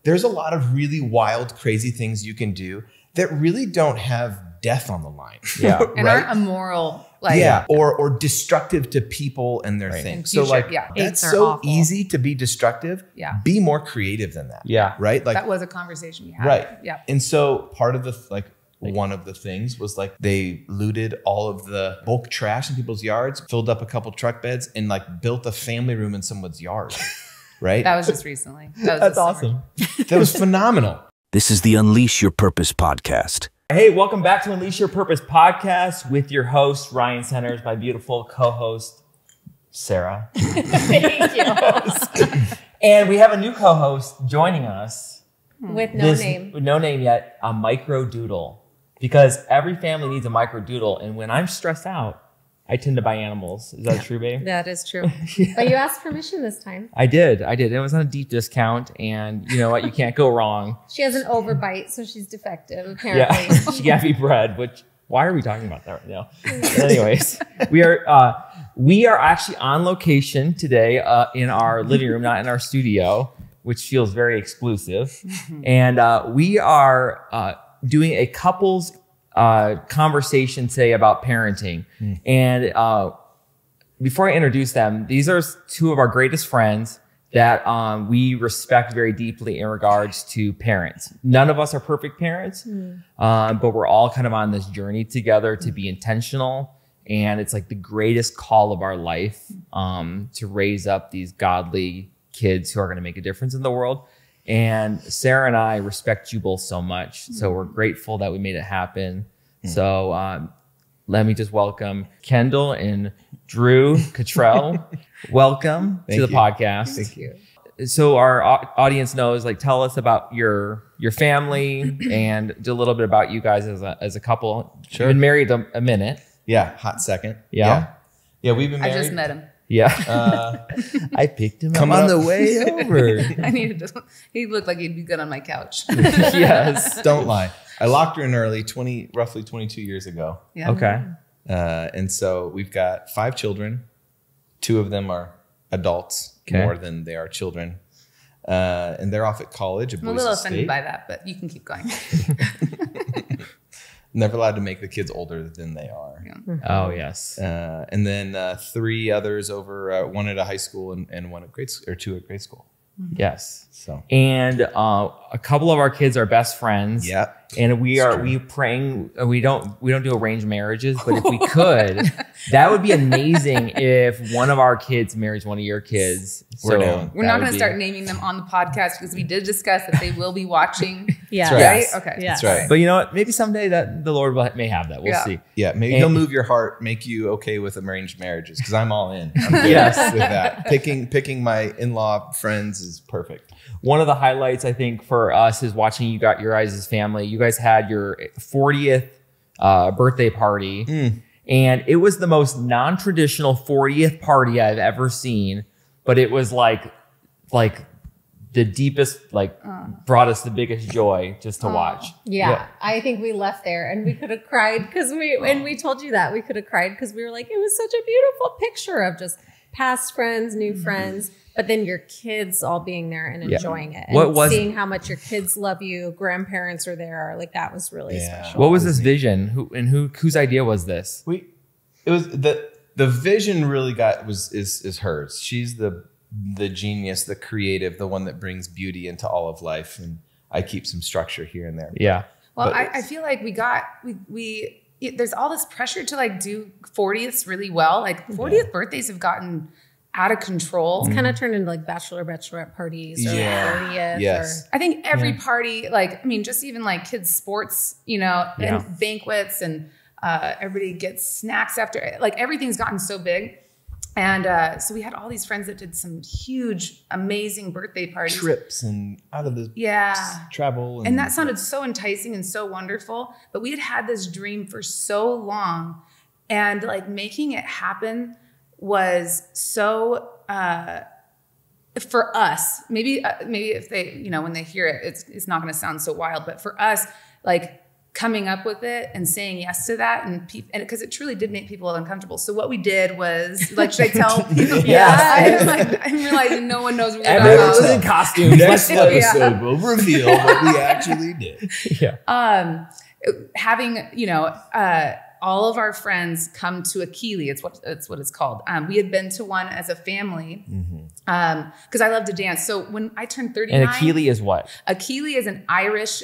there's a lot of really wild, crazy things you can do that really don't have death on the line. Yeah. And aren't immoral. Like, or destructive to people and their things. So like, that's so awful. Easy to be destructive. Yeah. Be more creative than that. Yeah. Right? Like that was a conversation we had. Right. Yeah. And so part of the, one of the things was like they looted all of the bulk trash in people's yards, filled up a couple truck beds, and like built a family room in someone's yard. Right? That was just recently. That's awesome. That was phenomenal. This is the Unleash Your Purpose podcast. Hey, welcome back to Unleash Your Purpose podcast with your host, Sara Senters, my beautiful co-host, Sara. Thank you. And we have a new co-host joining us. With no name. With no name yet, a microdoodle. Because every family needs a microdoodle. And when I'm stressed out, I tend to buy animals. Is that true, babe? That is true. But you asked permission this time. I did. It was on a deep discount. And you know what? You can't go wrong. She has an overbite, so she's defective, apparently. Yeah, she can't be bred, which, why are we talking about that right now? Anyways, we are actually on location today in our living room, not in our studio, which feels very exclusive. Mm-hmm. And we are doing a couples conversation today about parenting. And before I introduce them, these are two of our greatest friends that we respect very deeply in regards to parents. None of us are perfect parents, but we're all kind of on this journey together to be intentional. And it's like the greatest call of our life to raise up these godly kids who are going to make a difference in the world. And Sara and I respect you both so much. So we're grateful that we made it happen. So let me just welcome Kyndle and Drew Cottrell. Welcome to the podcast. Thank you. So our audience knows, like, tell us about your family and do a little bit about you guys as a couple. Sure. You've been married a minute. Yeah. Hot second. Yeah. We've been married. I just met him. Yeah. I picked him Come up on the way over. I needed to. He looked like he'd be good on my couch. Yes. Don't lie. I locked her in early, roughly 22 years ago. Yeah. Okay. And so we've got 5 children. 2 of them are adults, more than they are children. And they're off at college. I'm a little offended by that, but you can keep going. Never allowed to make the kids older than they are. Yeah. Oh, yes. And then 3 others over, 1 at a high school and 1 at grade school, or 2 at grade school. Yes. So. And a couple of our kids are best friends. Yeah. And we praying. We don't do arranged marriages, but if we could, that would be amazing. If one of our kids marries one of your kids. We're down. We're not going to start naming them on the podcast because we did discuss that they will be watching. Yeah. Right. Right? Okay. Yeah. That's right. But you know what? Maybe someday that the Lord may have that. We'll see. Yeah, maybe he'll move your heart, make you okay with arranged marriages, because I'm all in. I'm good Yes. with that. Picking my in-law friends is perfect. One of the highlights, I think, for us is watching you got your guys' family. You guys had your 40th birthday party, and it was the most non-traditional 40th party I've ever seen. But it was like the deepest, brought us the biggest joy just to watch. Yeah. I think we left there and we could have cried because we told you that we could have cried because we were like, it was such a beautiful picture of just past friends, new friends, but then your kids all being there and enjoying it. And seeing how much your kids love you, grandparents are there. Like, that was really special. What was this vision? Whose idea was this? It was the vision really is hers. She's the genius, the creative, the one that brings beauty into all of life. And I keep some structure here and there. Yeah. Well, I feel like there's all this pressure to do 40ths really well. Like 40th birthdays have gotten out of control. It's kind of turned into bachelorette parties or 30th. Yes. I think every party, just even kids sports, and banquets, and everybody gets snacks after, everything's gotten so big. And so we had all these friends that did some huge, amazing birthday parties. Trips and out of the travel. And that sounded so enticing and so wonderful. But we had this dream for so long. And making it happen was so, for us, maybe if they, when they hear it, it's not going to sound so wild. But for us, coming up with it and saying yes to that, and because it truly did make people uncomfortable. So what we did was, like, should I tell people? I'm realizing no one knows what we're talking about. Everyone's in costumes. Next episode, we'll reveal what we actually did. Yeah. Having, all of our friends come to a Keeley. It's what it's called. We had been to one as a family because I love to dance. So when I turned 39, And a Keeley is what? A Keeley is an Irish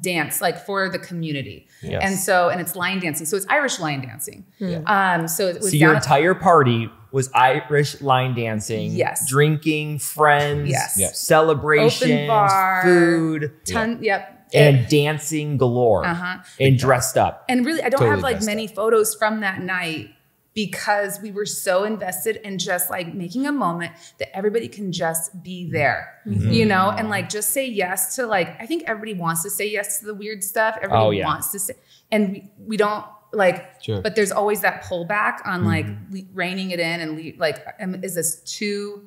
dance, like, for the community. Yes. And it's line dancing. So it's Irish line dancing. So it was your entire party was Irish line dancing. Yes. Drinking, friends. Yes. Yes. Celebrations. Open bar, food. Yep. And dancing galore. And dressed up. And really, I don't Totally have like dressed many photos from that night because we were so invested in just like making a moment that everybody can just be there, and like just say yes to, like, I think everybody wants to say yes to the weird stuff. Everybody wants to say, and we don't like, but there's always that pullback on like reining it in and is this too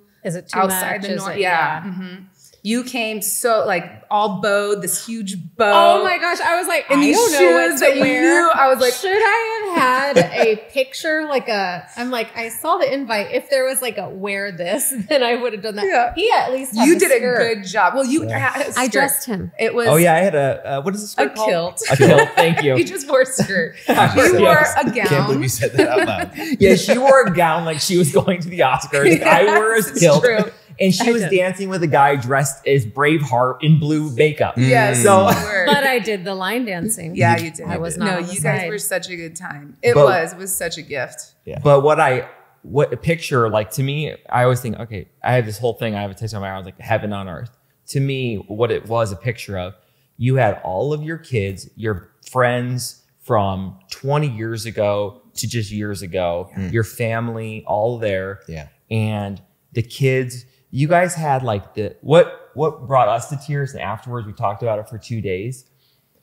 outside much? the norm? Yeah. You came so like all bowed, this huge bow. Oh my gosh. I was like, And I these don't know what shoes to that you wear. knew, I was like, should I have had a picture? I'm like, I saw the invite. If there was like a wear this, then I would have done that. Yeah. He at least had You the did skirt. a good job. Well, you had a skirt. I dressed him. It was Oh yeah, I had a what is this a skirt called? kilt. A kilt. Thank you. You just wore a skirt. Yes. You wore a Can't believe gown. you said that out loud. Yeah, she wore a gown like she was going to the Oscars. I wore a Yes, it's kilt. true. And she was did. dancing with a guy dressed as Braveheart in blue makeup. Yes, So- you were. But I did the line dancing. Yeah, you did. I was No, not on the you guys side. were such a good time. It But- was such a gift. But what a picture, like, to me, I always think, okay, I have this whole thing, I have a text on my arm, like heaven on earth. To me, what it was a picture of, you had all of your kids, your friends from 20 years ago to just years ago, your family, all there. Yeah. And the kids, you guys had like what brought us to tears, and afterwards we talked about it for 2 days,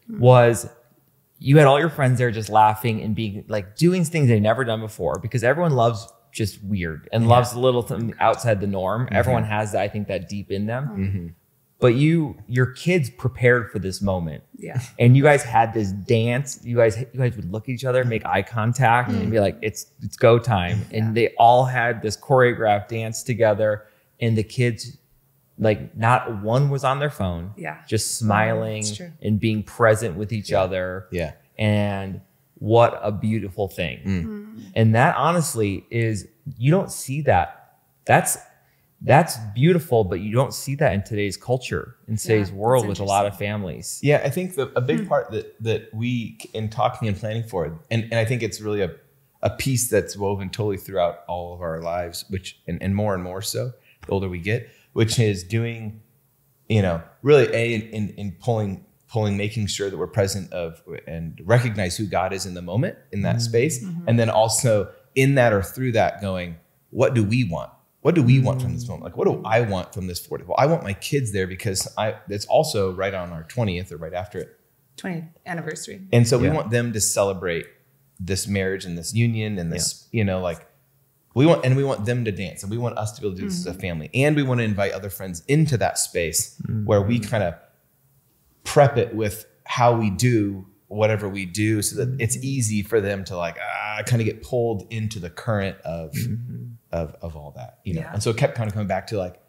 was you had all your friends there just laughing and being like doing things they'd never done before, because everyone loves just weird and loves a little thing outside the norm. Everyone has that, I think, that deep in them. But your kids prepared for this moment. Yeah. And you guys had this dance. You guys would look at each other, make eye contact, and be like, it's go time. And they all had this choreographed dance together. And the kids, like, not one was on their phone. Yeah. Just smiling It's true. and being present with each other. Yeah. And what a beautiful thing. And that, honestly, is, you don't see that. That's beautiful, but you don't see that in today's culture, in today's world, with a lot of families. Yeah, I think a big part that we, in talking and planning for it, and I think it's really a piece that's woven totally throughout all of our lives, which and more so the older we get, which is doing, really in pulling, making sure that we're present of and recognize who God is in the moment, in that space, and then also in that or through that going, what do we want? What do we want from this moment? Like, what do I want from this 40? Well, I want my kids there because it's also right on our 20th or right after it. 20th anniversary. And so we want them to celebrate this marriage and this union and this, we want them to dance, and we want us to be able to do this as a family. And we want to invite other friends into that space where we kind of prep it with how we do whatever we do, so that it's easy for them to kind of get pulled into the current of all that, Yeah. And so it kept kind of coming back to like,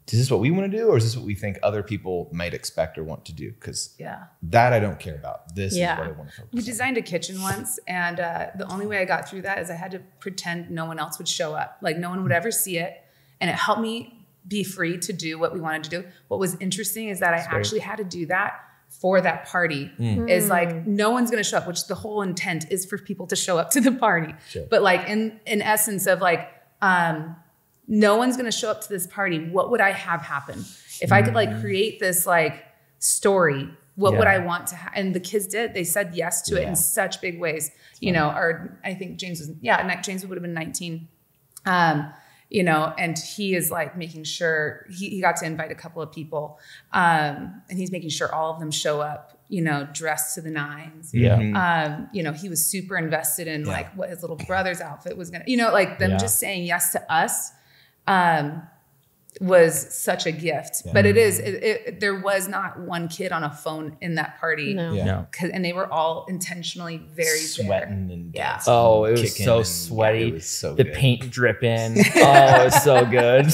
is this what we want to do, or is this what we think other people might expect or want to do? Because that I don't care about. This is what I want to focus We on. designed a kitchen once, and the only way I got through that is I had to pretend no one else would show up. Like, no one would ever see it. And it helped me be free to do what we wanted to do. What was interesting is that I actually had to do that for that party. Is like, no one's going to show up, which the whole intent is for people to show up to the party. Sure. But like in essence of like, no one's going to show up to this party. What would I have happen? If I could like create this like story, what would I want to have? And the kids did. They said yes to it in such big ways, or I think James James would have been 19. And he is like making sure he got to invite a couple of people, and he's making sure all of them show up, dressed to the nines. Yeah. He was super invested in like what his little brother's outfit was going to, like them just saying yes to us. was such a gift. But there was not one kid on a phone in that party. No. And they were all intentionally very sweating there. and dancing. Oh, it was so sweaty. It was so the good. paint dripping. Oh, it was so good.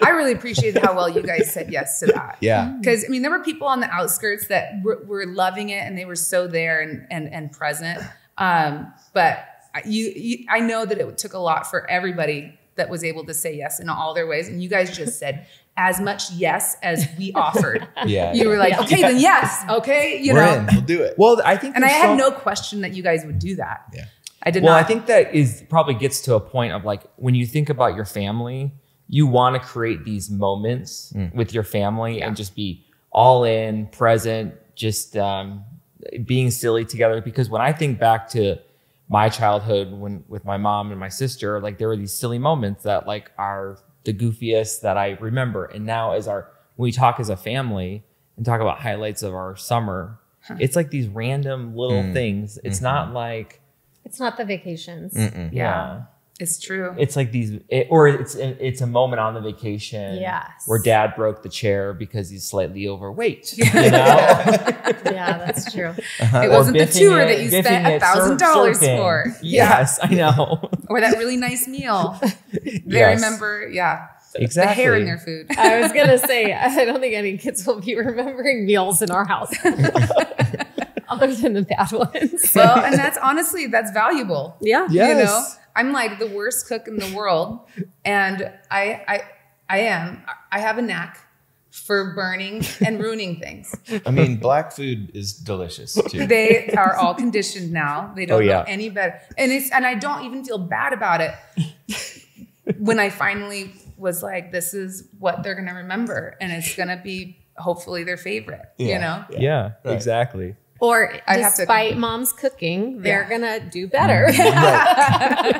I really appreciated how well you guys said yes to that. Yeah. Because I mean, there were people on the outskirts that were loving it and they were so there and present. But I know that it took a lot for everybody that was able to say yes in all their ways. And you guys just said as much yes as we offered. You were like, okay, then yes. Okay. We're in. We'll do it. Well, I think, and I had no question that you guys would do that. Yeah. I did not. Well, I think that probably gets to a point of like, when you think about your family, you want to create these moments with your family and just be all in, present, just being silly together. Because when I think back to my childhood with my mom and my sister, like there were these silly moments that like are the goofiest that I remember. And now when we talk as a family and talk about highlights of our summer, it's like these random little things. It's not like, it's not the vacations. Yeah. It's true. It's like it's a moment on the vacation where dad broke the chair because he's slightly overweight. You know? Yeah, that's true. It wasn't the tour that you spent $1,000 for. Yes, I know. Or that really nice meal. They remember, exactly. the hair in their food. I was going to say, I don't think any kids will be remembering meals in our house. Other than the bad ones. Well, and that's valuable. Yeah. Yes. You know, I'm like the worst cook in the world. And I have a knack for burning and ruining things. I mean, black food is delicious too. They are all conditioned now. They don't know any better. And I don't even feel bad about it. When I finally was like, this is what they're going to remember. And it's going to be hopefully their favorite, you know? Yeah, exactly. Or despite mom's cooking, they're going to do better. Right.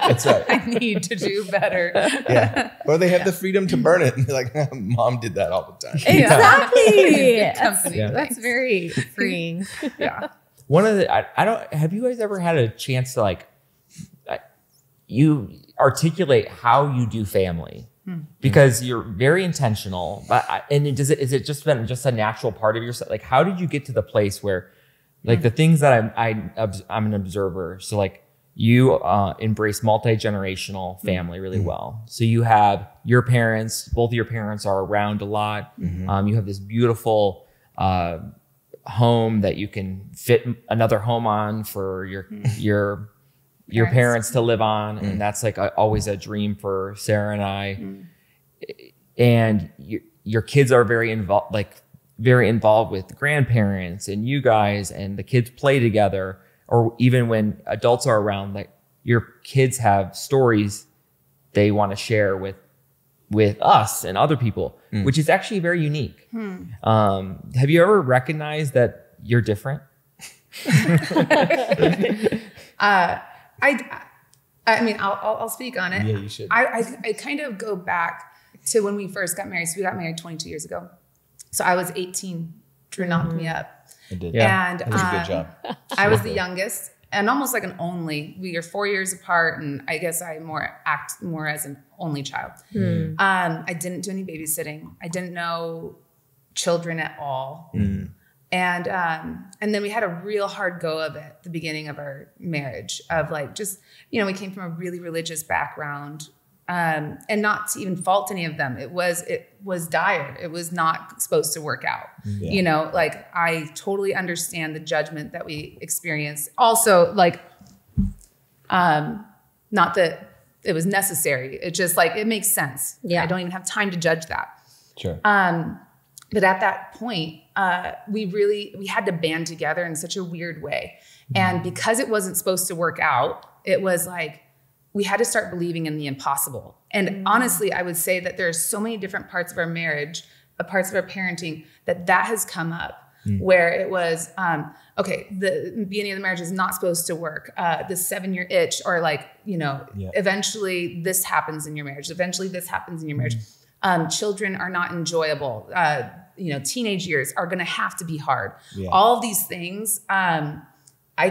That's right. I need to do better. Yeah. Or they have the freedom to burn it. And they're like, mom did that all the time. Exactly. Company. That's very freeing. Yeah. One of the, have you guys ever had a chance to like, you articulate how you do family? Because you're very intentional, is it just been just a natural part of yourself? Like, how did you get to the place where, like, the things that I'm an observer. So like you embrace multi-generational family really well. So you have your parents, both of your parents are around a lot. You have this beautiful home that you can fit another home on for your parents to live on. And that's like always a dream for Sarah and I. And your kids are very involved with grandparents and you guys, and the kids play together. Or even when adults are around, like your kids have stories they want to share with us and other people, which is actually very unique. Have you ever recognized that you're different? I mean, I'll speak on it. Yeah, you should. I kind of go back to when we first got married. So we got married 22 years ago. So I was 18. Drew knocked me up. I did. Yeah. And That was a good job. I was the youngest and almost like an only. We are 4 years apart, and I guess I act more as an only child. I didn't do any babysitting. I didn't know children at all. And then we had a real hard go of it at the beginning of our marriage, of like, just, you know, we came from a really religious background, and not to even fault any of them. It was dire. It was not supposed to work out. You know, like, I totally understand the judgment that we experienced. Also, like, not that it was necessary. It just, like, it makes sense. Yeah. I don't even have time to judge that. Sure. But at that point, we had to band together in such a weird way. And because it wasn't supposed to work out, it was like, we had to start believing in the impossible. And honestly, I would say that there are so many different parts of our marriage, parts of our parenting, that has come up where it was, okay, the beginning of the marriage is not supposed to work. The 7-year itch, or like, you know, eventually this happens in your marriage. Eventually this happens in your marriage. Children are not enjoyable. You know, teenage years are going to have to be hard. All of these things, I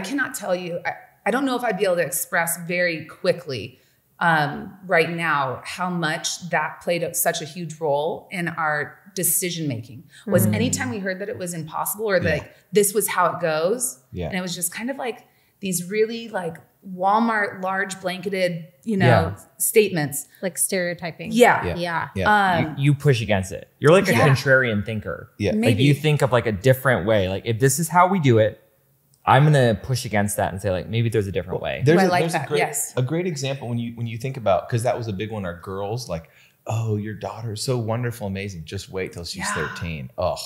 cannot tell you. I don't know if I'd be able to express very quickly right now how much that played such a huge role in our decision making. Was anytime we heard that it was impossible or like this was how it goes, and it was just kind of like these really like Walmart large blanketed, statements, like stereotyping. You push against it. You're like a contrarian thinker. Like you think of like a different way. Like if this is how we do it, I'm gonna push against that and say like maybe there's a different way. There's a great example when you think about, because that was a big one. Our girls like, oh, your daughter's so wonderful, amazing. Just wait till she's 13. Oh,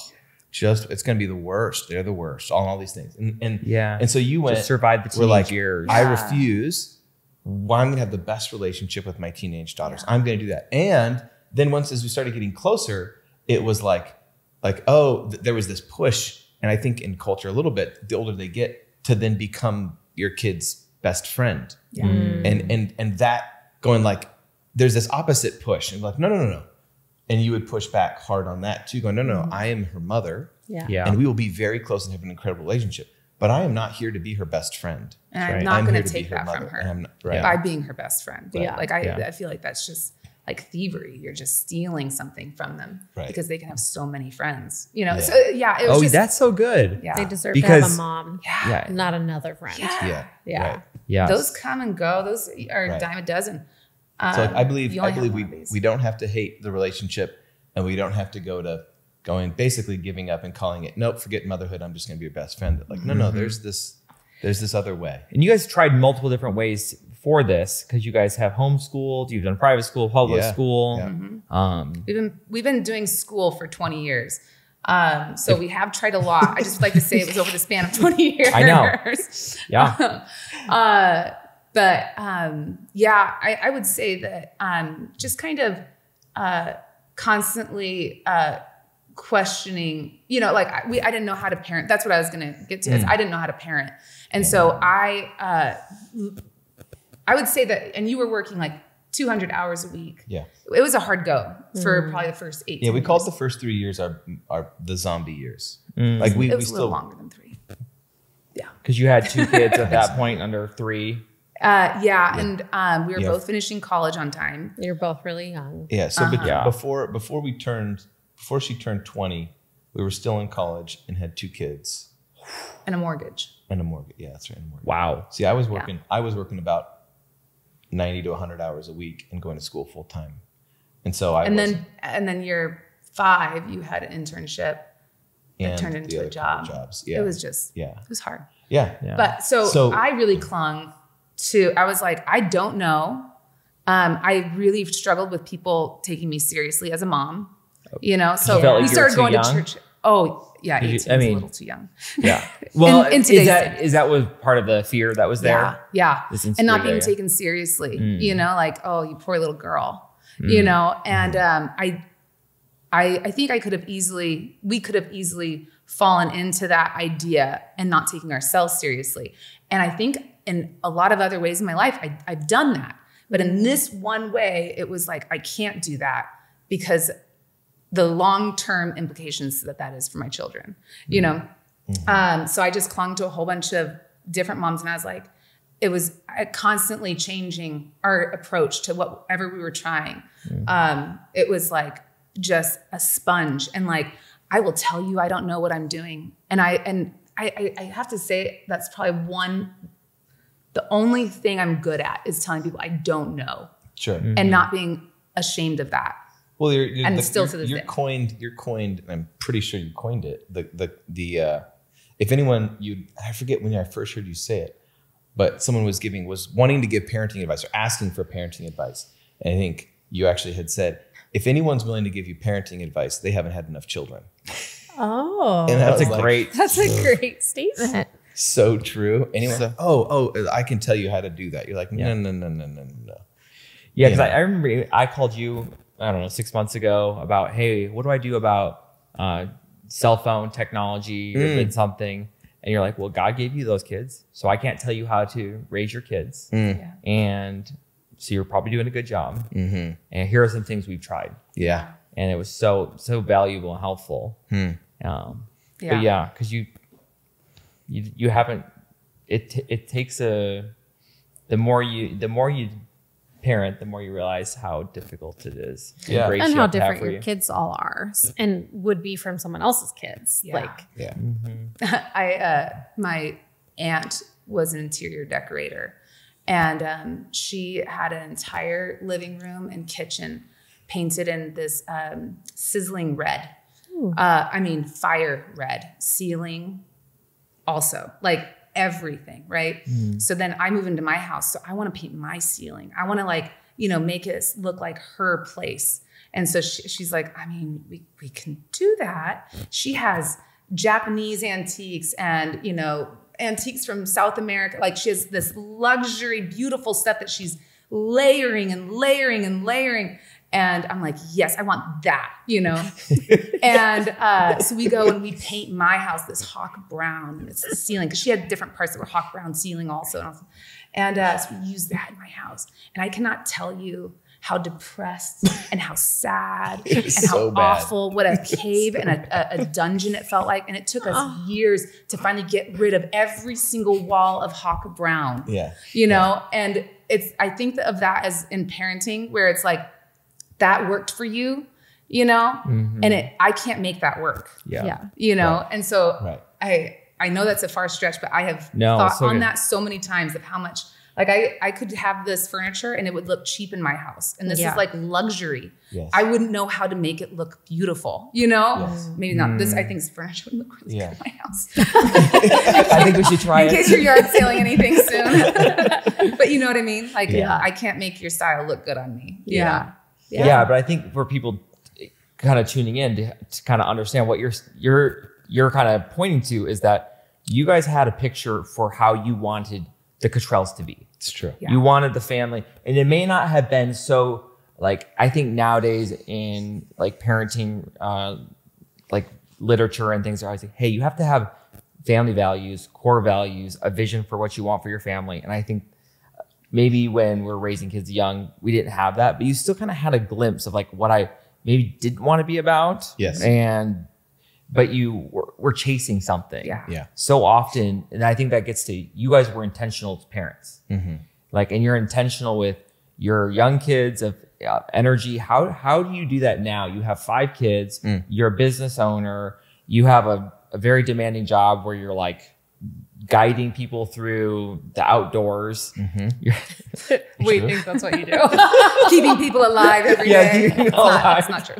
it's gonna be the worst. They're the worst. All these things. And so you went, just survive the teenage years. I refuse. Well, I'm gonna have the best relationship with my teenage daughters. I'm gonna do that. And then as we started getting closer, it was like there was this push. And I think in culture a little bit, the older they get, to then become your kid's best friend. And that going like, there's this opposite push. And like, no. And you would push back hard on that too, going, no, I am her mother. And we will be very close and have an incredible relationship. But I am not here to be her best friend. And I'm not going to take that from her by being her best friend. Like I feel like that's just like thievery. You're just stealing something from them because they can have so many friends, So it was that's so good. They deserve to have a mom, not another friend. Those come and go. Those are a dime a dozen. So I believe we don't have to hate the relationship, and we don't have to go to basically giving up and calling it, nope, forget motherhood. I'm just going to be your best friend. Like, no, there's this other way. And you guys tried multiple different ways for this, because you guys have homeschooled, you've done private school, public school. We've been doing school for 20 years. So we have tried a lot. I just like to say it was over the span of 20 years. I know. Yeah. I would say that just kind of constantly questioning, I didn't know how to parent. That's what I was going to get to. Is I didn't know how to parent. And so I would say that, and you were working like 200 hours a week. Yeah. It was a hard go for probably the first 18 years. We called the first 3 years the zombie years. Like it was a little longer than 3. Yeah. Because you had 2 kids at that point under 3. And we were both finishing college on time. You're both really young. Yeah. So before she turned 20, we were still in college and had 2 kids. And a mortgage. Yeah, that's right. Wow. See, I was working about 90 to 100 hours a week and going to school full time. And so then year 5, you had an internship that turned into a job. Yeah. It was just, it was hard. Yeah. But so I really clung to, I was like, I don't know. I really struggled with people taking me seriously as a mom, so we started going to church. Oh yeah. 18 is a little too young. Yeah. Well, is that was part of the fear that was there? Yeah. And not being taken seriously, like, oh, you poor little girl, and, I think we could have easily fallen into that idea and not taking ourselves seriously. And I think in a lot of other ways in my life, I've done that. But in this one way, it was like, I can't do that because the long-term implications that is for my children, So I just clung to a whole bunch of different moms, and I was like, it was constantly changing our approach to whatever we were trying. It was like just a sponge, and like, I will tell you, I don't know what I'm doing. And I have to say that's probably the only thing I'm good at is telling people I don't know. Sure. And not being ashamed of that. Well, to this day. You're coined, and I'm pretty sure you coined it. If anyone, I forget when I first heard you say it, but someone was wanting to give parenting advice or asking for parenting advice. And I think you actually had said, if anyone's willing to give you parenting advice, they haven't had enough children. Oh, and that's a great statement. So true. Anyone's like, I can tell you how to do that. You're like, no. Yeah, because I remember I called you, I don't know, 6 months ago about, hey, what do I do about cell phone technology or something? And you're like, well, God gave you those kids, so I can't tell you how to raise your kids. And so you're probably doing a good job. And here are some things we've tried. Yeah. And it was so valuable and helpful. But yeah, because you haven't, it takes the more you parent, the more you realize how difficult it is. Yeah. Grace And you how have to have different for your kids all are and would be from someone else's kids. Yeah. Like, Yeah. My aunt was an interior decorator, and she had an entire living room and kitchen painted in this sizzling red. Fire red. Ceiling also, like everything, right? So then I move into my house, so I want to paint my ceiling. I want to make it look like her place. And so she's like, I mean, we can do that. She has Japanese antiques and, antiques from South America. Like she has this luxury, beautiful stuff that she's layering and layering and layering. And I'm like, yes, I want that, And so we go and we paint my house this hawk brown, and it's the ceiling, because she had different parts that were hawk brown ceiling also. And so we use that in my house. And I cannot tell you how depressed and how sad and how so bad. awful, what a cave and a dungeon it felt like. And it took us years to finally get rid of every single wall of hawk brown, and I think of that as in parenting, where it's like, that worked for you, and I can't make that work. Yeah. And so Right. I know that's a far stretch, but I have No, thought so on good. that so many times of how much, like I could have this furniture and it would look cheap in my house. And this is like luxury. Yes. I wouldn't know how to make it look beaubeautiful, Yes. Maybe not this. I think this furniture would look really Yeah. good in my house. I think we should try In it. case your yard selling anything soon. But you know what I mean? Like, Yeah. I can't make your style look good on me. Yeah. Yeah, but I think for people kind of tuning in to kind of understand what you're kind of pointing to is that you guys had a picture for how you wanted the Cottrells to be. It's true. Yeah. You wanted the family, and it may not have been so like, I think nowadays in like parenting, like literature and things, are always like, hey, you have to have family values, core values, a vision for what you want for your family. And I think maybe when we're raising kids young, we didn't have that, but you still kind of had a glimpse of like what I maybe didn't want to be about. Yes. But you were chasing something. Yeah. So often, and I think that gets to, you guys were intentional as parents. Like, and you're intentional with your young kids of energy. How do you do that now? You have 5 kids, you're a business owner, you have a very demanding job where you're like guiding people through the outdoors. We think that's what you do. Keeping people alive every day. keeping people alive. It's not true.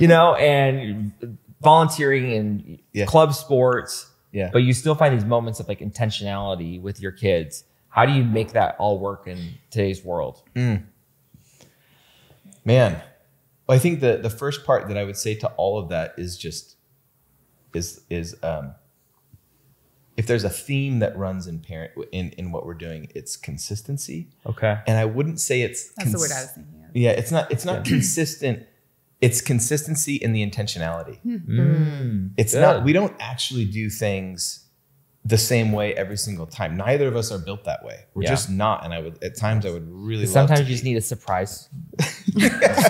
And volunteering in club sports. Yeah. But you still find these moments of like intentionality with your kids. How do you make that all work in today's world? Man, well, I think the first part that I would say to all of that is just if there's a theme that runs in what we're doing, it's consistency. Okay. And I wouldn't say it's That's the word I was thinking of. Yeah, it's not consistent. It's consistency in the intentionality. It's Good. not, we don't actually do things the same way every single time. Neither of us are built that way. We're just not. And at times I would really love Sometimes to you just need a surprise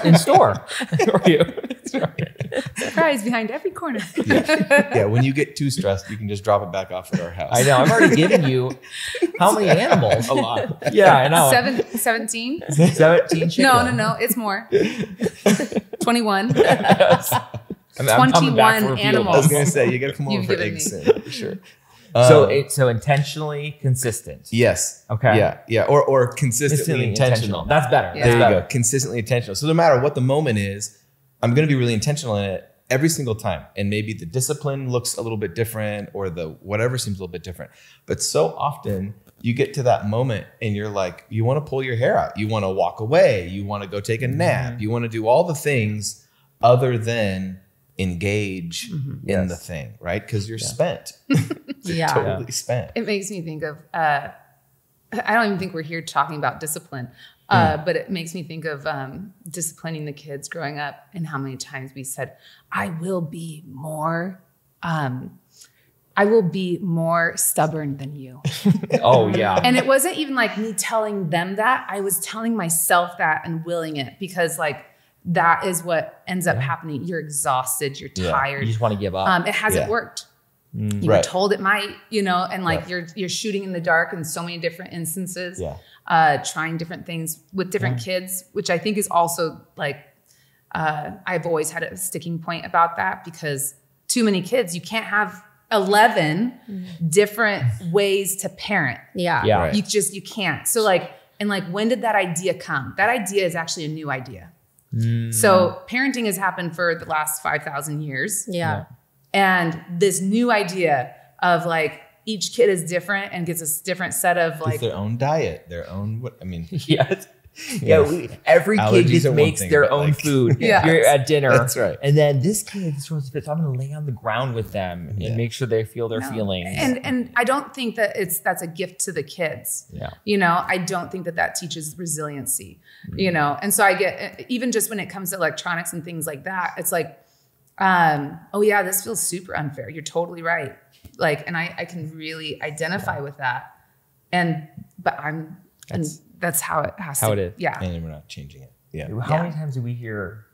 in store for you. That's right. Surprise behind every corner. Yeah, when you get too stressed, you can just drop it back off at our house. I know. I've already given you how many animals? A lot. Yeah, I know. 17? 17 chickens. No, it's more. 21. I'm coming back for a 21 few. I animals. was going to say, you got to come over You've for given eggs me. soon, for sure. So intentionally consistent. Yes. Okay. Yeah. Or consistently intentional. That's better. Yeah. That's There you better. go. Consistently intentional. So no matter what the moment is, I'm going to be really intentional in it every single time. And maybe the discipline looks a little bit different or the whatever seems a little bit different. But so often you get to that moment and you're like, you want to pull your hair out. You want to walk away. You want to go take a nap. You want to do all the things other than engage in the thing, right? Because you're spent. Yeah. Totally spent. It makes me think of, I don't even think we're here talking about discipline, but it makes me think of disciplining the kids growing up and how many times we said, I will be more stubborn than you. Oh, yeah. And it wasn't even like me telling them that. I was telling myself that and willing it because like that is what ends up happening. You're exhausted. You're Yeah. tired. You just want to give up. It hasn't Yeah. worked. You were told it might, and like you're shooting in the dark in so many different instances, trying different things with different kids, which I think is also like, I've always had a sticking point about that, because too many kids, you can't have 11 different ways to parent. Yeah. You can't. So like, and like, when did that idea come? That idea is actually a new idea. So parenting has happened for the last 5,000 years. Yeah. And this new idea of like, each kid is different and gets a different set of like their own diet, their own, every kid Allergies just are one makes thing, their but, own like, food. You're at dinner. That's right. And then this kid is supposed to fit. So I'm going to lay on the ground with them and make sure they feel their feelings. And I don't think that that's a gift to the kids. I don't think that teaches resiliency, And so I get, even just when it comes to electronics and things like that, it's like, oh yeah, this feels super unfair. You're totally right. Like, and I can really identify with that. That's how it has how to. it is. Yeah. And we're not changing it. Yeah. How many times do we hear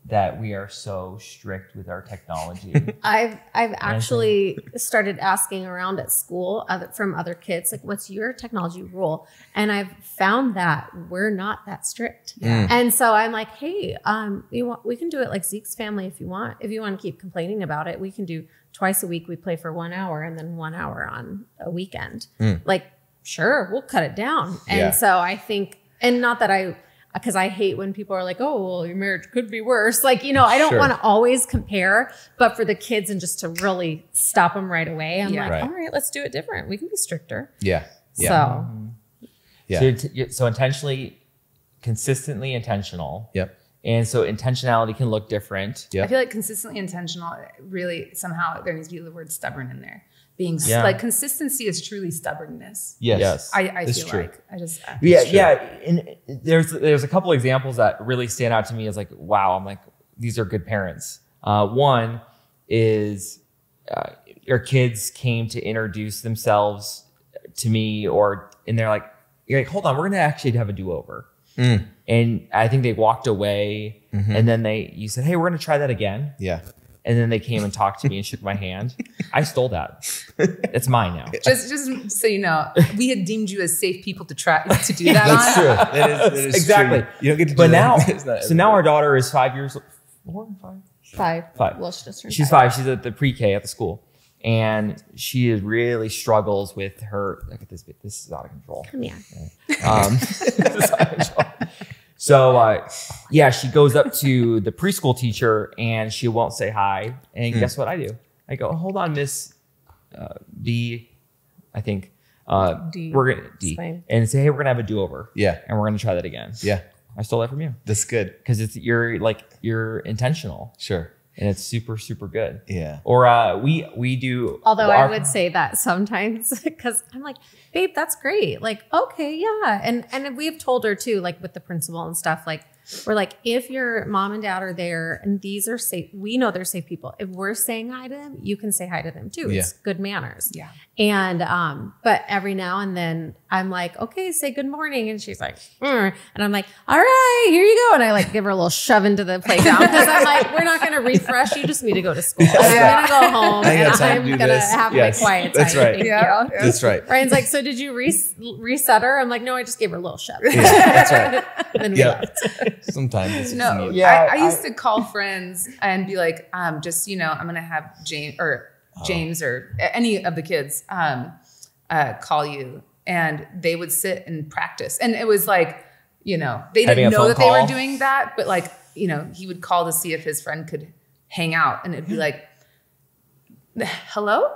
that we are so strict with our technology? I've actually started asking around at school from other kids, like, what's your technology rule? And I've found that we're not that strict. And so I'm like, hey, we can do it like Zeke's family if you want. If you want to keep complaining about it, we can do twice a week. We play for 1 hour and then 1 hour on a weekend. Like, sure, we'll cut it down. And so I think, and not that because I hate when people are like, oh, well, your marriage could be worse. Like, I don't want to always compare, but for the kids and just to really stop them right away, I'm like, all right, let's do it different. We can be stricter. So intentionally, consistently intentional. Yep. And so intentionality can look different. I feel like consistently intentional, really somehow there needs to be the word stubborn in there. Being like, consistency is truly stubbornness. Yes. I feel true. like I just And there's a couple examples that really stand out to me as like, wow, I'm like, these are good parents. One is your kids came to introduce themselves to me, and they're like, you're like, hold on, we're gonna actually have a do-over. And I think they walked away, and then you said, hey, we're gonna try that again. And then they came and talked to me and shook my hand. I stole that. It's mine now. Just so you know, we had deemed you as safe people to do that That's true. That is exactly. True. You don't get to do but that. now, so now our daughter is 5 years, 4 or 5? 5. Well, she just turned She's 5. She's at the pre-K at the school. And she really struggles with her, look at this bit. This is out of control. Come here. This is out of control. So, she goes up to the preschool teacher and she won't say hi. And guess what I do? I go, hold on, Miss B, I think. D. We're going to D. And say, hey, we're going to have a do-over. Yeah. And we're going to try that again. Yeah. I stole that from you. That's good. Because you're intentional. Sure. And it's super, super good. Yeah. Or we do. Although I would say that sometimes because I'm like, babe, that's great. Like, okay, yeah. And we've told her too, like with the principal and stuff, like we're like, if your mom and dad are there and these are safe, we know they're safe people. If we're saying hi to them, you can say hi to them too. It's good manners. Yeah. And, but every now and then I'm like, okay, say good morning. And she's like, and I'm like, all right, here you go. And I like give her a little shove into the playground because I'm like, we're not going to refresh. You just need to go to school. And I'm going to go home and I'm going to have my quiet time. That's right. Thank you. That's right. Ryan's like, so did you reset her? I'm like, no, I just gave her a little shove. That's right. And then we left. Sometimes it's no. needed. I used to call friends and be like, just, I'm going to have James or any of the kids call you, and they would sit and practice. And it was like, they didn't know that they were doing that, but like, he would call to see if his friend could hang out, and it'd be like, hello?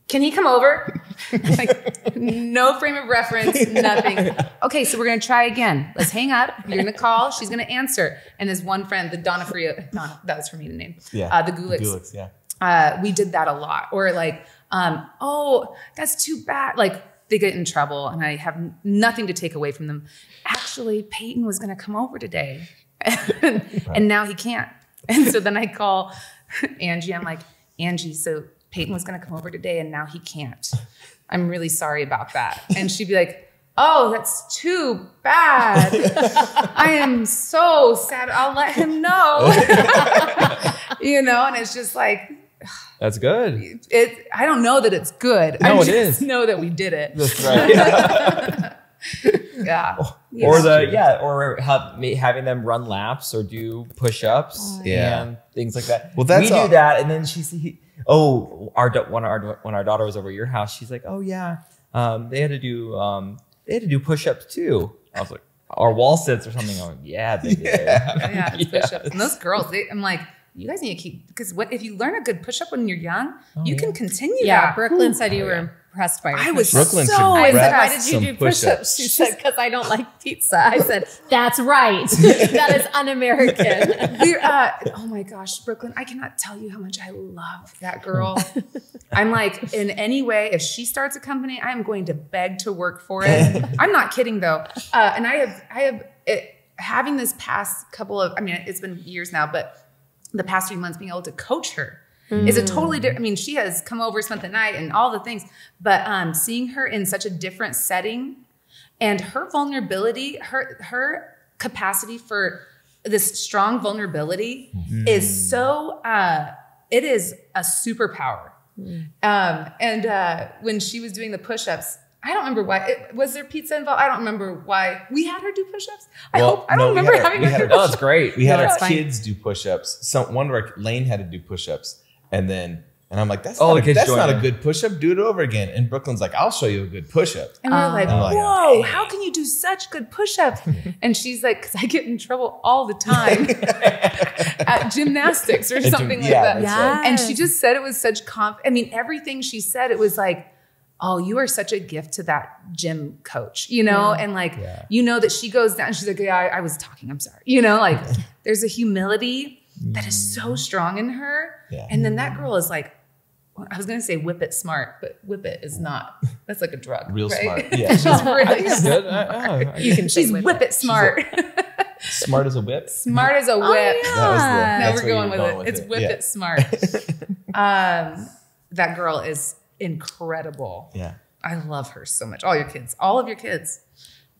Can he come over? Like, no frame of reference, nothing. Okay, so we're going to try again. Let's hang up. You're going to call. She's going to answer. And his one friend, the that was for me to name. Yeah. The Gulicks. The Gulicks, yeah. We did that a lot. Or like, oh, that's too bad. Like, they get in trouble and I have nothing to take away from them. Actually, Peyton was going to come over today. And now he can't. And so then I call Angie. I'm like, Angie, so Peyton was going to come over today and now he can't. I'm really sorry about that. And she'd be like, oh, that's too bad. I am so sad. I'll let him know. And it's just like, That's good. I don't know that it's good. No, I it just is. know that we did it. That's right. Yeah. Or having them run laps or do push-ups and things like that. Well, that's we do that, and then when our daughter was over at your house, she's like, "Oh yeah, they had to do push-ups too." I was like, "Or wall sits or something." Oh yeah, they did. Yeah, it's push-ups. And those girls, I'm like, you guys need to keep, because if you learn a good push-up when you're young, you can continue that. Brooklyn said you were impressed by your I was Brooklyn so should I said, rep why did you some do push-ups? She said, because I don't like pizza. I said, that's right. That is un-American. Oh my gosh, Brooklyn, I cannot tell you how much I love that girl. I'm like, in any way, if she starts a company, I'm going to beg to work for it. I'm not kidding though. And I have having this past couple of, it's been years now, but the past 3 months being able to coach her is a totally different, she has come over, spent the night and all the things, but seeing her in such a different setting and her vulnerability, her capacity for this strong vulnerability is so, it is a superpower. When she was doing the push-ups, I don't remember why. Was there pizza involved? I don't remember why we had her do push-ups. I don't remember having her do push-ups. Oh, it's great. We had our kids do push-ups. One of our Lane had to do push-ups, and I'm like, that's not a good push-up. Do it over again. And Brooklyn's like, I'll show you a good push-up. And we're like, whoa, how can you do such good push-ups? And she's like, because I get in trouble all the time at gymnastics or something like that. Right. And she just said it was such everything she said, it was like, oh, you are such a gift to that gym coach, and that she goes down and she's like, yeah, I was talking, I'm sorry. There's a humility that is so strong in her. Yeah. And then that girl is like, I was going to say whip it smart, but whip it is not, that's like a drug. Real right? smart. Yeah. She's really smart. She's whip it smart. Smart as a whip? Smart as a whip. Oh, yeah. Now we're going with it. It's whip it smart. That girl is incredible. Yeah. I love her so much. All of your kids.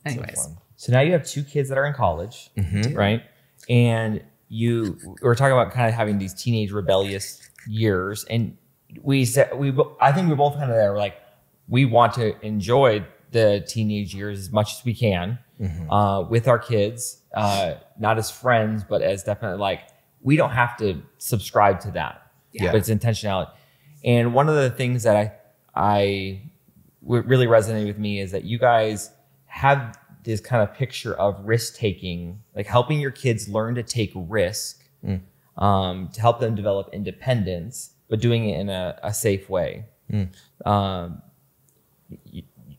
Anyways. So now you have 2 kids that are in college, right? And we're talking about kind of having these teenage rebellious years. And I think we both kind of there, like, we want to enjoy the teenage years as much as we can with our kids, not as friends, but as definitely like, we don't have to subscribe to that, but it's intentionality. And one of the things that I really resonated with me is that you guys have this kind of picture of risk taking, like helping your kids learn to take risk, to help them develop independence, but doing it in a safe way.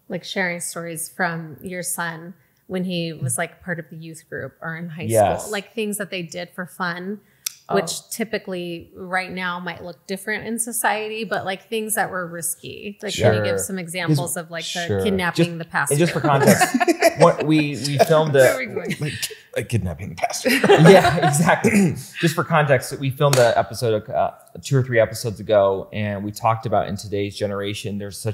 Like sharing stories from your son when he was like part of the youth group or in high school, like things that they did for fun, which typically right now might look different in society, but like things that were risky. Like, can you give some examples of like the kidnapping the pastor? And just for context, we filmed like kidnapping the pastor. Yeah, exactly. Just for context, we filmed an episode 2 or 3 episodes ago, and we talked about in today's generation, there's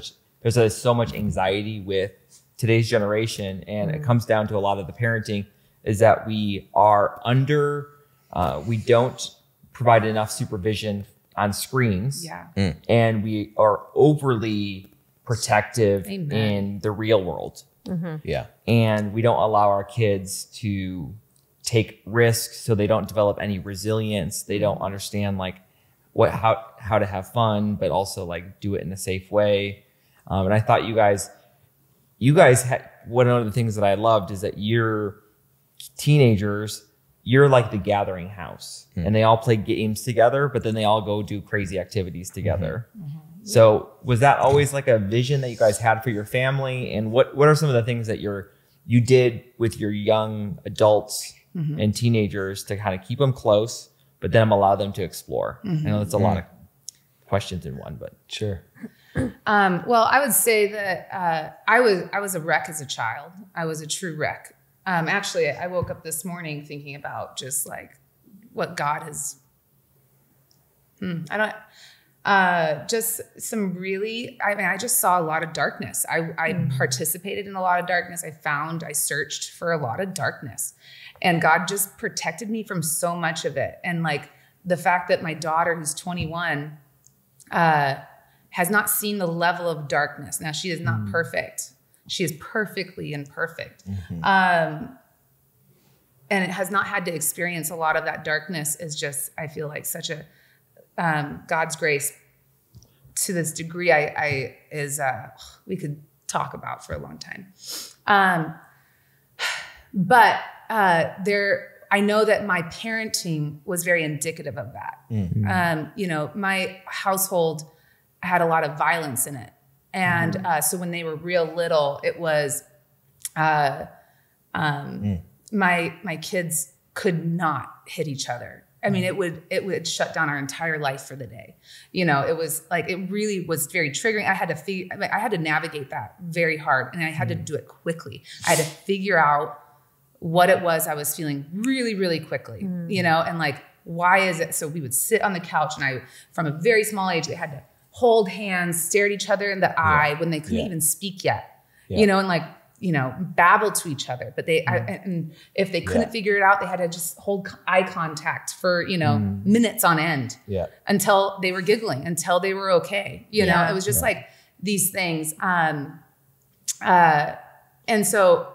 so much anxiety with today's generation, and it comes down to a lot of the parenting is that we are we don't provide enough supervision on screens. Yeah. And we are overly protective in the real world. Yeah. And we don't allow our kids to take risks, so they don't develop any resilience. They don't understand like how to have fun, but also like do it in a safe way. And I thought you guys had, one of the things that I loved is that you're teenagers, you're like the gathering house, and they all play games together, but then they all go do crazy activities together. So was that always like a vision that you guys had for your family? And what are some of the things that you did with your young adults and teenagers to kind of keep them close, but then allow them to explore? I know that's a lot of questions in one, but sure. Well, I would say that I was a wreck as a child. I was a true wreck. Actually, I woke up this morning thinking about just like what God has. Just some really. I just saw a lot of darkness. I participated in a lot of darkness. I searched for a lot of darkness, and God just protected me from so much of it. And like the fact that my daughter, who's 21, has not seen the level of darkness. Now, she is not perfect. She is perfectly imperfect. And it has not had to experience a lot of that darkness. Is just, I feel like, such a God's grace to this degree we could talk about for a long time. But I know that my parenting was very indicative of that. You know, my household had a lot of violence in it. And so when they were real little, it was my kids could not hit each other. I mean, it would shut down our entire life for the day. You know, it was like, it really was very triggering. I had to navigate that very hard, and I had to do it quickly. I had to figure out what it was I was feeling really, really quickly, you know, and like, why is it? So we would sit on the couch, and from a very small age, they had to hold hands, stare at each other in the eye when they couldn't even speak yet, you know, and like, you know, babble to each other. But and if they couldn't figure it out, they had to just hold eye contact for, you know, minutes on end until they were giggling, until they were okay. You know, it was just like these things. And so,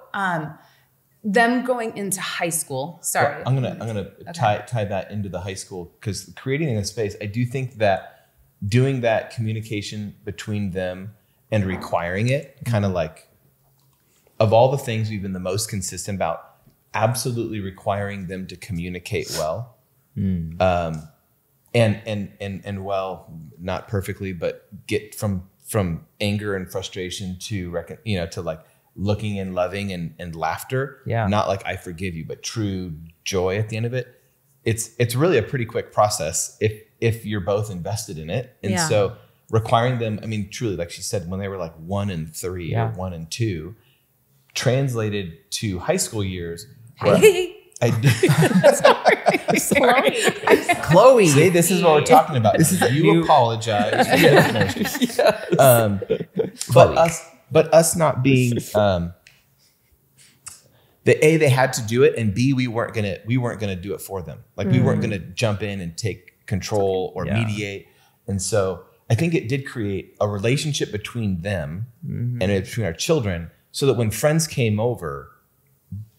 them going into high school. Sorry, well, I'm gonna tie that into the high school, because creating a space, I do think that doing that communication between them and requiring it, kind of like, of all the things we've been the most consistent about, absolutely requiring them to communicate well, and well, not perfectly, but get from anger and frustration to to like looking and loving and laughter. Not like I forgive you, but true joy at the end of it. It's really a pretty quick process if you're both invested in it. And so requiring them, I mean, truly, like she said, when they were like 1 and 3 or 1 and 2, translated to high school years. Chloe. See, this is what we're talking about. This is you apologize. But us not being they had to do it, and B, we weren't gonna do it for them. Like we weren't gonna jump in and take control or mediate. And so I think it did create a relationship between them and between our children, so that when friends came over,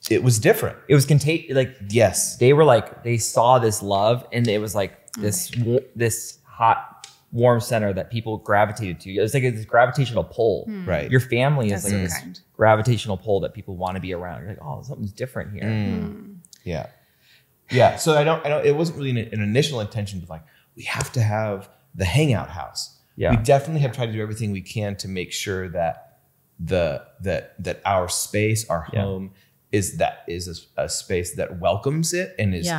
it was different. It was contagious. Like, yes, they were like, they saw this love, and it was like this hot, warm center that people gravitated to. It was like this gravitational pull. Right. Your family is like this gravitational pull that people want to be around. You're like, oh, something's different here. Yeah. So I don't. It wasn't really an initial intention to like, we have to have the hangout house. We definitely have tried to do everything we can to make sure that that our space, our home, is a space that welcomes it and is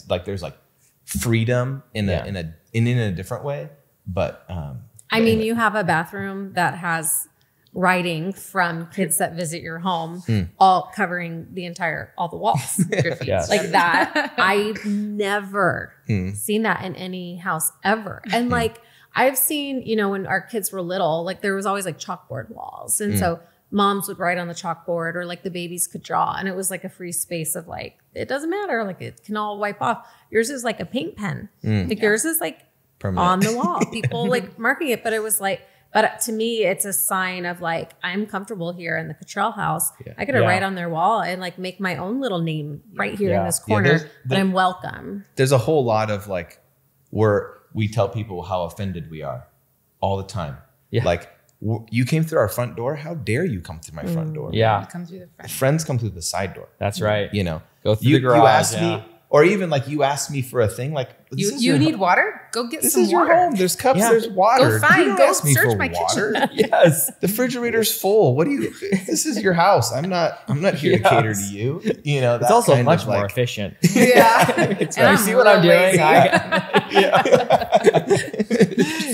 like, there's like freedom in a different way. But I mean, you have a bathroom that has writing from kids that visit your home, all covering all the walls. Like that. I've never seen that in any house ever. And like, I've seen, you know, when our kids were little, like there was always like chalkboard walls. And so moms would write on the chalkboard, or like the babies could draw. And it was like a free space of like, it doesn't matter. Like it can all wipe off. Yours is like a paint pen. Like yours is like permanent on the wall. People like marking it. But it was like, but to me, it's a sign of like, I'm comfortable here in the Cottrell house. I could write on their wall and like make my own little name right here in this corner, but I'm welcome. There's a whole lot of like, we tell people how offended we are all the time. Like, you came through our front door. How dare you come through my front door? You come through the front. Friends come through the side door. That's right. You know, go through the garage. You asked me, or even like you asked me for a thing. Like, you need water? Go get some water. This is your home. There's cups. There's water. Go search my kitchen. The refrigerator's full. What do you? This is your house. I'm not here to cater to you. You know, it's also much more efficient. You see what I'm doing?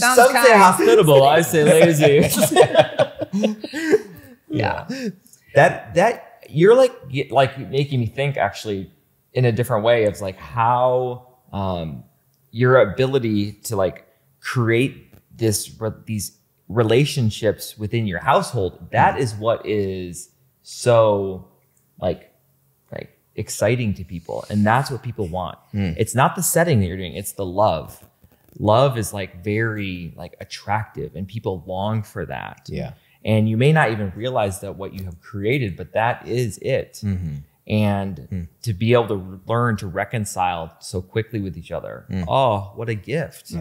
Some say hospitable. I say lazy. That you're like making me think actually in a different way. It's like how your ability to like create these relationships within your household. That is what is so like exciting to people, and that's what people want. It's not the setting that you're doing; it's the love. love is like very like attractive and people long for that. Yeah. And you may not even realize that what you have created, but that is it. And to be able to learn to reconcile so quickly with each other. Oh, what a gift.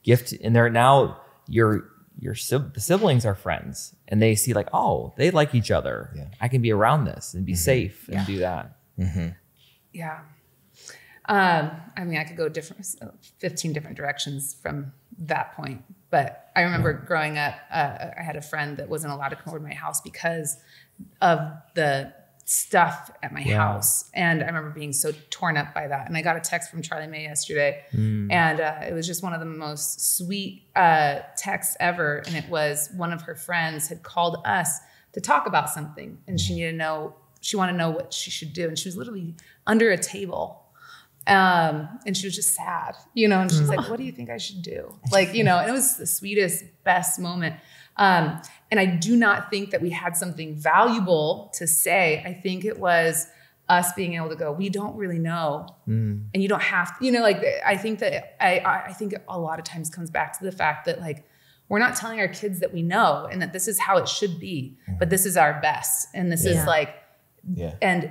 Gift. And they're now the siblings are friends and they see like, oh, they like each other. I can be around this and be safe and do that. Yeah. I mean, I could go 15 different directions from that point. But I remember growing up, I had a friend that wasn't allowed to come over to my house because of the stuff at my house. And I remember being so torn up by that. And I got a text from Charlie May yesterday. And it was just one of the most sweet texts ever. And it was one of her friends had called us to talk about something. And she wanted to know what she should do. And she was literally under a table. And she was just sad, and she's like, what do you think I should do? Like, and it was the sweetest, best moment. And I do not think that we had something valuable to say. I think it was us being able to go, we don't really know. And you don't have to, I think that I think a lot of times comes back to the fact that like, we're not telling our kids that we know and that this is how it should be, but this is our best. And this is like, and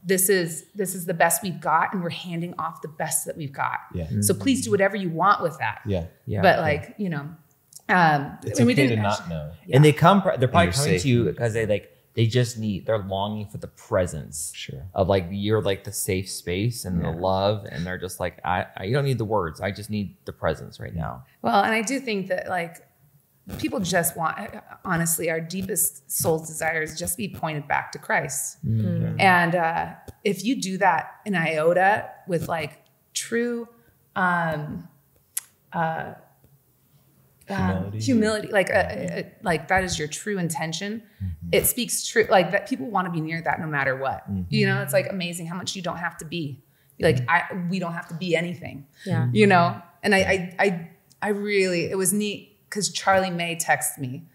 this is the best we've got, and we're handing off the best that we've got. So please do whatever you want with that. But like, it's okay to not know. And they're probably coming to you because they're longing for the presence of like, you're like the safe space and the love. And they're just like, you don't need the words. I just need the presence right now. Well, and I do think that like, people just want, honestly, our deepest soul's desires just be pointed back to Christ. And if you do that in iota with like true humility, like that is your true intention. It speaks true, like that people want to be near that no matter what. It's like amazing how much you don't have to be. Like we don't have to be anything. And I really, it was neat. Because Charlie May texted me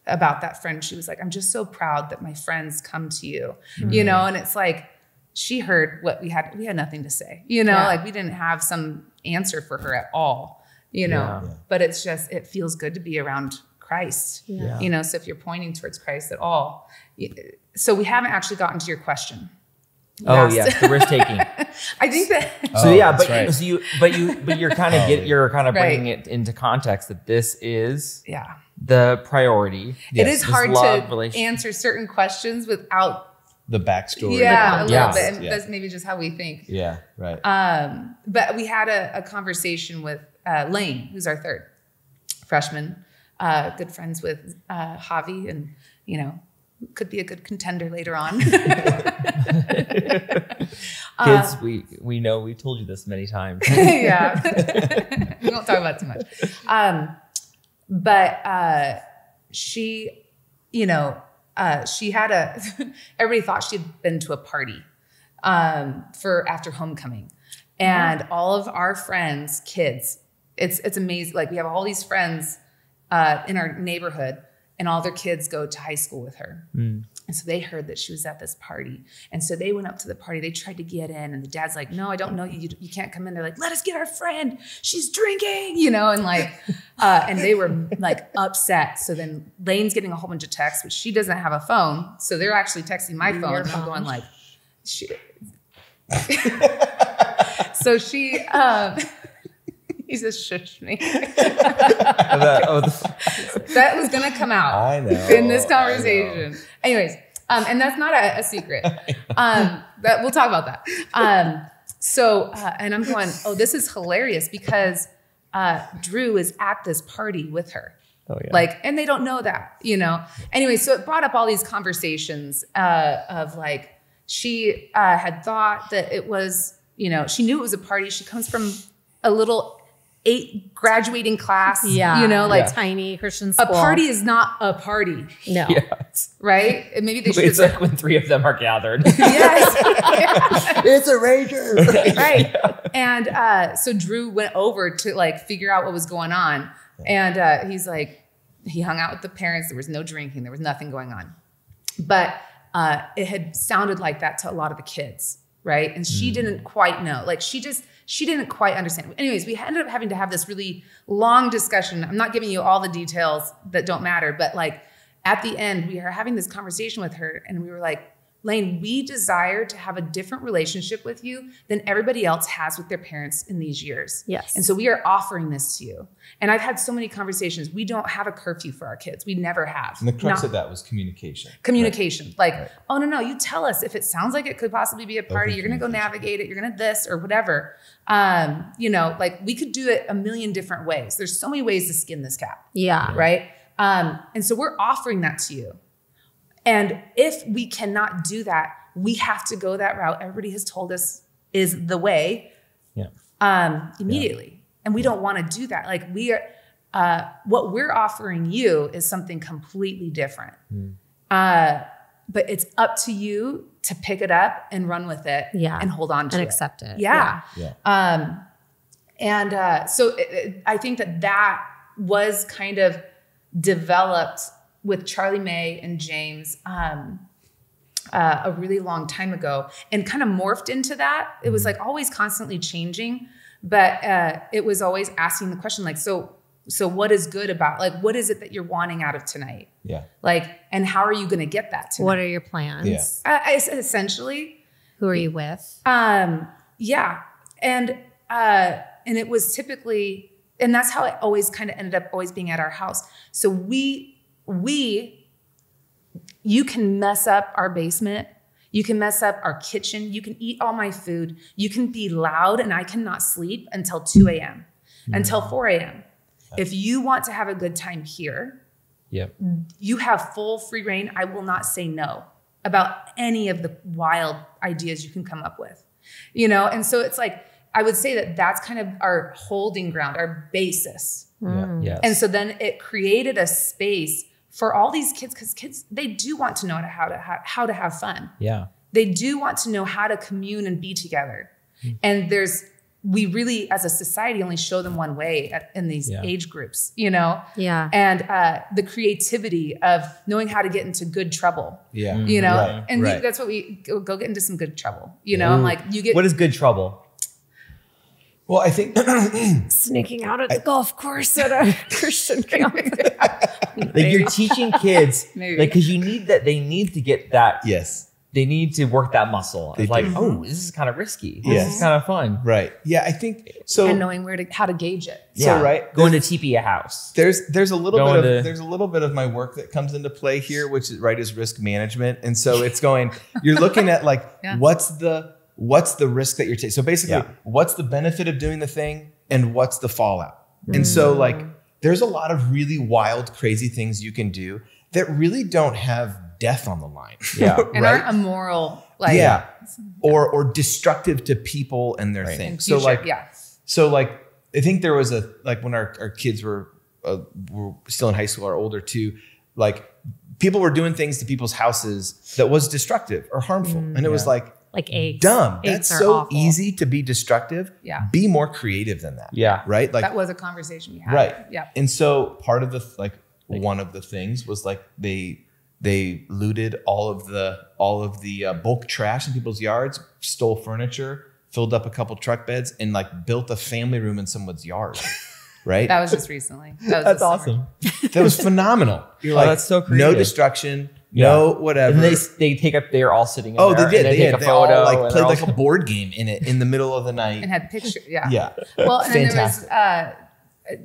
about that friend. She was like, I'm just so proud that my friends come to you, and it's like, she heard what we had nothing to say, like we didn't have some answer for her at all, but it's just, it feels good to be around Christ, so if you're pointing towards Christ at all. So we haven't actually gotten to your question. The risk taking. I think that. You're kind of bringing it into context that this is the priority. It is hard to answer certain questions without the backstory. A little bit. And that's maybe just how we think. But we had a conversation with Lane, who's our third freshman, good friends with Javi, and could be a good contender later on. Kids, we know, we told you this many times. We won't talk about it too much. But she, she had everybody thought she'd been to a party for after homecoming. And all of our friends, kids, it's amazing. Like we have all these friends in our neighborhood, and all their kids go to high school with her. And so they heard that she was at this party. And so they went up to the party. They tried to get in. And the dad's like, no, I don't know you. You can't come in. They're like, let us get our friend. She's drinking, and like, and they were like upset. So then Lane's getting a whole bunch of texts, but she doesn't have a phone. So they're actually texting my phone. And I'm going like, so she, he just shushed me. That was going to come out I know, in this conversation. Anyways, and that's not a secret. But we'll talk about that. So, and I'm going, oh, this is hilarious because Drew is at this party with her. Oh, yeah. Like, and they don't know that, Anyway, so it brought up all these conversations of like, she had thought that it was, she knew it was a party. She comes from a little 8 graduating class, tiny Christian school. A party is not a party. No. Right? And maybe they should. It's like when 3 of them are gathered. Yes. It's a rager. Right. And so Drew went over to like figure out what was going on. And he's like, he hung out with the parents. There was no drinking. There was nothing going on. But it had sounded like that to a lot of the kids. Right. And she didn't quite know. Like she just she didn't quite understand. Anyways, we ended up having to have this really long discussion. I'm not giving you all the details that don't matter, but like at the end, we are having this conversation with her and we were like, Lane, we desire to have a different relationship with you than everybody else has with their parents in these years. Yes. And so we are offering this to you. And I've had so many conversations. We don't have a curfew for our kids. We never have. And the crux of that was communication. Communication. Right. Like, oh, no, you tell us if it sounds like it could possibly be a party. You're going to go navigate it. You're going to this or whatever. Like we could do it a million different ways. There's so many ways to skin this cat. Yeah. Right. And so we're offering that to you. And if we cannot do that, we have to go that route. Everybody has told us is the way immediately. Yeah. And we don't want to do that. Like we are, what we're offering you is something completely different. But it's up to you to pick it up and run with it and hold on to it. And accept it. Yeah. So I think that was kind of developed with Charlie May and James a really long time ago and kind of morphed into that. It was like always constantly changing, but it was always asking the question like, so what is good about, like, what is it that you're wanting out of tonight? Yeah. Like, and how are you going to get that tonight? What are your plans? Yeah. Essentially. Who are you with? Yeah. And it was typically, and that's how it always kind of ended up always being at our house. So you can mess up our basement. You can mess up our kitchen. You can eat all my food. You can be loud and I cannot sleep until 2 a.m., until 4 a.m. If you want to have a good time here, you have full free reign. I will not say no about any of the wild ideas you can come up with, And so it's like, I would say that that's kind of our holding ground, our basis. Yes. And so then it created a space for all these kids, because kids, they do want to know how to have fun. Yeah. They do want to know how to commune and be together. And we really, as a society, only show them one way in these age groups, Yeah. And the creativity of knowing how to get into good trouble. Yeah. Right. And that's what we go get into some good trouble. I'm like, what is good trouble? Well, I think sneaking out at the golf course at a Christian camp. Like you're teaching kids, like, because you need that. They need to get that. Yes. They need to work that muscle. It's like, oh, this is kind of risky. This is kind of fun. Right. Yeah, I think so. And knowing how to gauge it. Yeah. So going to TP a house. There's a little bit of my work that comes into play here, which is risk management. And so it's you're looking at like what's the risk that you're taking? So basically, what's the benefit of doing the thing and what's the fallout? And so like, there's a lot of really wild, crazy things you can do that really don't have death on the line. Yeah. And aren't immoral. Like, or destructive to people and their things. So like, I think there was when our kids were still in high school or older too, like people were doing things to people's houses that was destructive or harmful. And it was like eggs. Dumb. Eggs That's so awful. easy to be destructive. Yeah. Be more creative than that. Yeah. Right. Like that was a conversation we had. Right. Yeah. And so part of one of the things was like they looted all of the bulk trash in people's yards, stole furniture, filled up a couple truck beds, and like built a family room in someone's yard. Right. That was just recently. That's awesome. That was phenomenal. You're that's so creative. No destruction. No, whatever. And they take up. They're all sitting. Oh, there, they did. They They take a photo. all played like a board game in the middle of the night and had pictures. Yeah. Yeah. Well, and then there was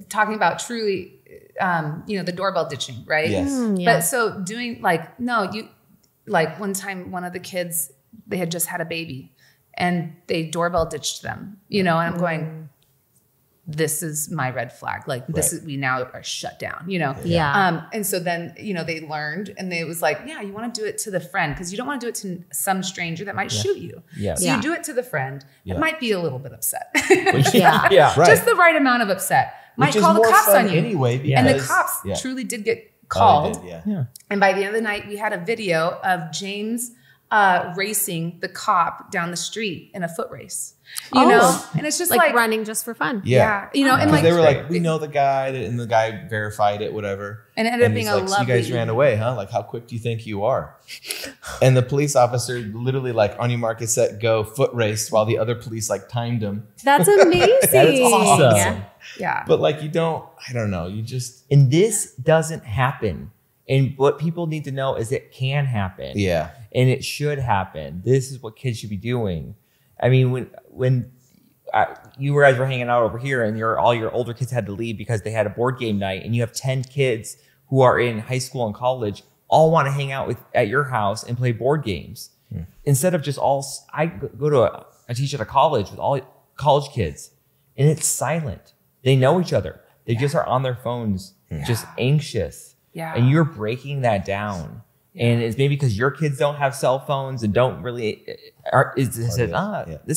talking about truly, the doorbell ditching, right? Yes. But so doing one time, one of the kids, they had just had a baby, and they doorbell ditched them. And I'm going, this is my red flag. Like this is, we now are shut down, Yeah. And so then, they learned, and they was like, you want to do it to the friend, because you don't want to do it to some stranger that might shoot you. Yeah. So you do it to the friend. It might be a little bit upset. Yeah. Right. Just the right amount of upset. Might call the cops on you. Anyway, because, and the cops truly did get called. Oh, they did, yeah. And by the end of the night, we had a video of James racing the cop down the street in a foot race. You know, and it's just like running just for fun. Yeah. You know, and like they were like, we know the guy, and the guy verified it, whatever. And it ended up being a like, lovely. So you guys ran away, huh? Like, how quick do you think you are? And the police officer literally like, on your mark, get set, go, foot race, while the other police like timed him. That's amazing. That is awesome. Yeah. But like, I don't know. You just. And this doesn't happen. And what people need to know is it can happen. Yeah. And it should happen. This is what kids should be doing. I mean, when you guys were hanging out over here and all your older kids had to leave because they had a board game night, and you have 10 kids who are in high school and college all want to hang out at your house and play board games. Instead of just I teach at a college with all college kids, and it's silent. They know each other. They just are on their phones, just anxious. Yeah. And you're breaking that down. And it's maybe because your kids don't have cell phones and don't really this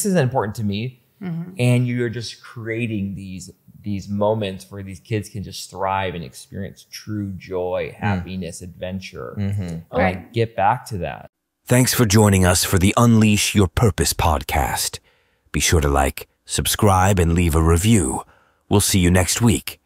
isn't important to me. And you're just creating these moments where these kids can just thrive and experience true joy, happiness, adventure. Like, get back to that. Thanks for joining us for the Unleash Your Purpose podcast. Be sure to like, subscribe, and leave a review. We'll see you next week.